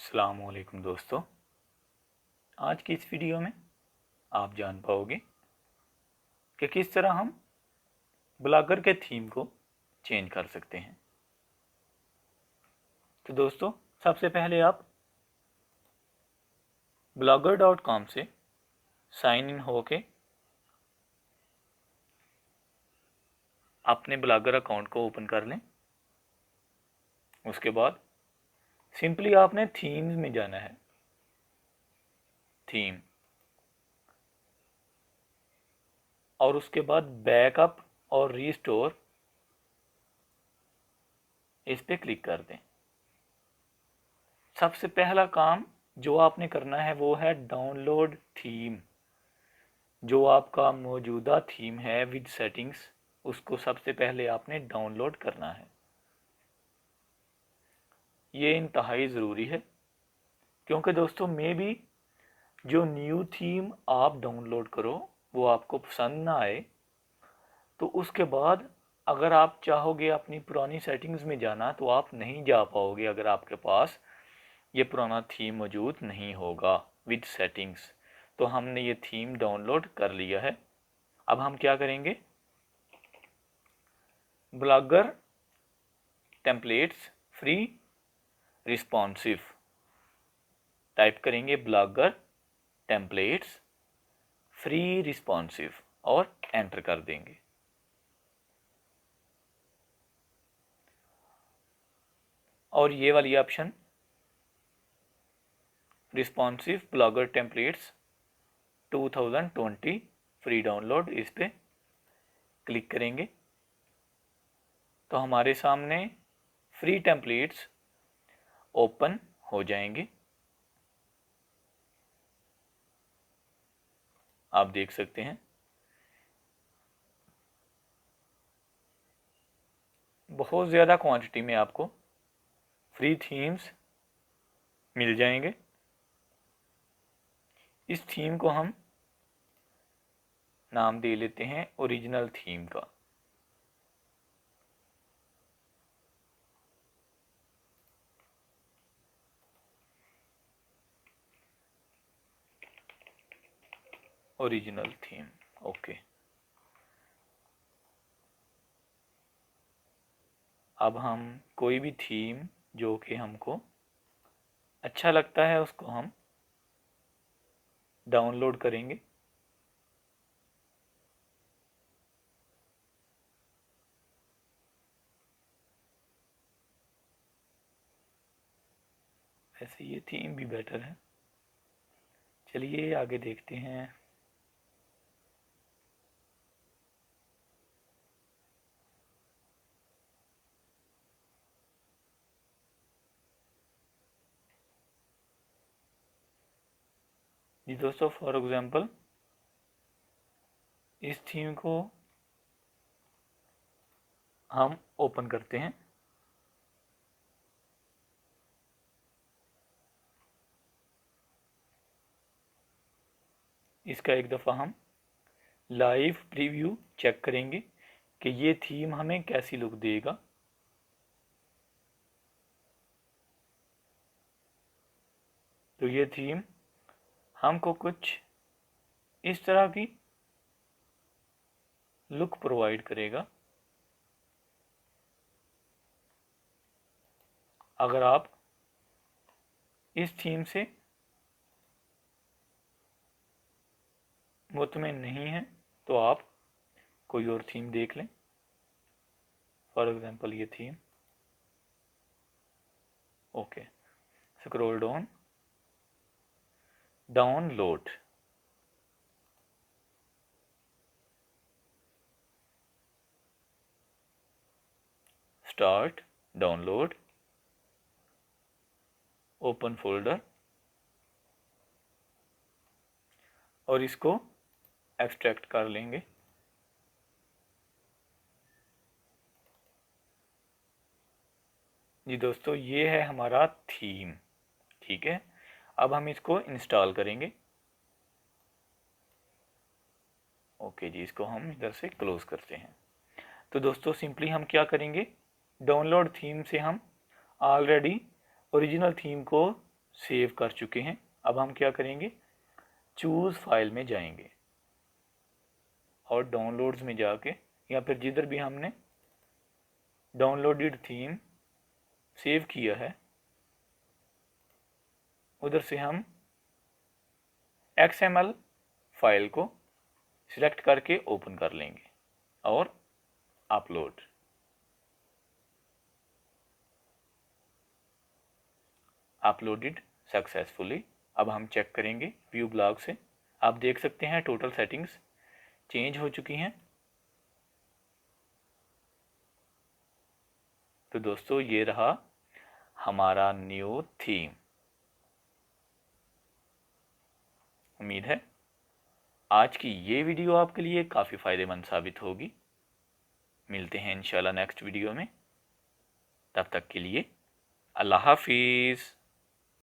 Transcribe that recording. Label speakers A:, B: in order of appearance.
A: अस्सलामुअलैकुम दोस्तों, आज की इस वीडियो में आप जान पाओगे कि किस तरह हम ब्लॉगर के थीम को चेंज कर सकते हैं। तो दोस्तों, सबसे पहले आप blogger.com से साइन इन होके अपने ब्लॉगर अकाउंट को ओपन कर लें। उसके बाद सिंपली आपने थीम्स में जाना है, थीम, और उसके बाद बैकअप और रीस्टोर, इस पे क्लिक कर दें। सबसे पहला काम जो आपने करना है वो है डाउनलोड थीम। जो आपका मौजूदा थीम है विद सेटिंग्स, उसको सबसे पहले आपने डाउनलोड करना है। ये इंतहाई ज़रूरी है, क्योंकि दोस्तों मे बी जो न्यू थीम आप डाउनलोड करो वो आपको पसंद ना आए, तो उसके बाद अगर आप चाहोगे अपनी पुरानी सेटिंग्स में जाना तो आप नहीं जा पाओगे, अगर आपके पास ये पुराना थीम मौजूद नहीं होगा विद सेटिंग्स। तो हमने ये थीम डाउनलोड कर लिया है। अब हम क्या करेंगे, blogger templates free responsive type करेंगे, ब्लॉगर टेम्पलेट्स फ्री रिस्पॉन्सिव, और एंटर कर देंगे। और ये वाली option responsive blogger templates 2020 free download, इस पे क्लिक करेंगे तो हमारे सामने फ्री टेम्पलेट्स ओपन हो जाएंगे। आप देख सकते हैं बहुत ज़्यादा क्वांटिटी में आपको फ्री थीम्स मिल जाएंगे। इस थीम को हम नाम दे लेते हैं ओरिजिनल थीम का। Original theme, okay. अब हम कोई भी थीम जो कि हमको अच्छा लगता है उसको हम डाउनलोड करेंगे। वैसे ये थीम भी बेटर है। चलिए आगे देखते हैं। जी दोस्तों, फॉर एग्जांपल इस थीम को हम ओपन करते हैं। इसका एक दफ़ा हम लाइव प्रीव्यू चेक करेंगे कि ये थीम हमें कैसी लुक देगा। तो ये थीम हमको कुछ इस तरह की लुक प्रोवाइड करेगा। अगर आप इस थीम से मुतमिन नहीं हैं तो आप कोई और थीम देख लें। फॉर एग्जांपल ये theme, okay. Scroll down, download, start download, open folder, और इसको एक्सट्रैक्ट कर लेंगे। जी दोस्तों, ये है हमारा थीम, ठीक है। अब हम इसको इंस्टॉल करेंगे। ओके जी, इसको हम इधर से क्लोज करते हैं। तो दोस्तों सिंपली हम क्या करेंगे, डाउनलोड थीम से हम ऑलरेडी ओरिजिनल थीम को सेव कर चुके हैं। अब हम क्या करेंगे, चूज़ फाइल में जाएंगे और डाउनलोड्स में जाके या फिर जिधर भी हमने डाउनलोडेड थीम सेव किया है उधर से हम XML फाइल को सिलेक्ट करके ओपन कर लेंगे और अपलोड। Uploaded successfully. अब हम चेक करेंगे व्यू ब्लॉग से। आप देख सकते हैं टोटल सेटिंग्स चेंज हो चुकी हैं। तो दोस्तों ये रहा हमारा न्यू थीम। उम्मीद है आज की ये वीडियो आपके लिए काफ़ी फ़ायदेमंद साबित होगी। मिलते हैं इंशाल्लाह नेक्स्ट वीडियो में। तब तक के लिए अल्लाह हाफिज़।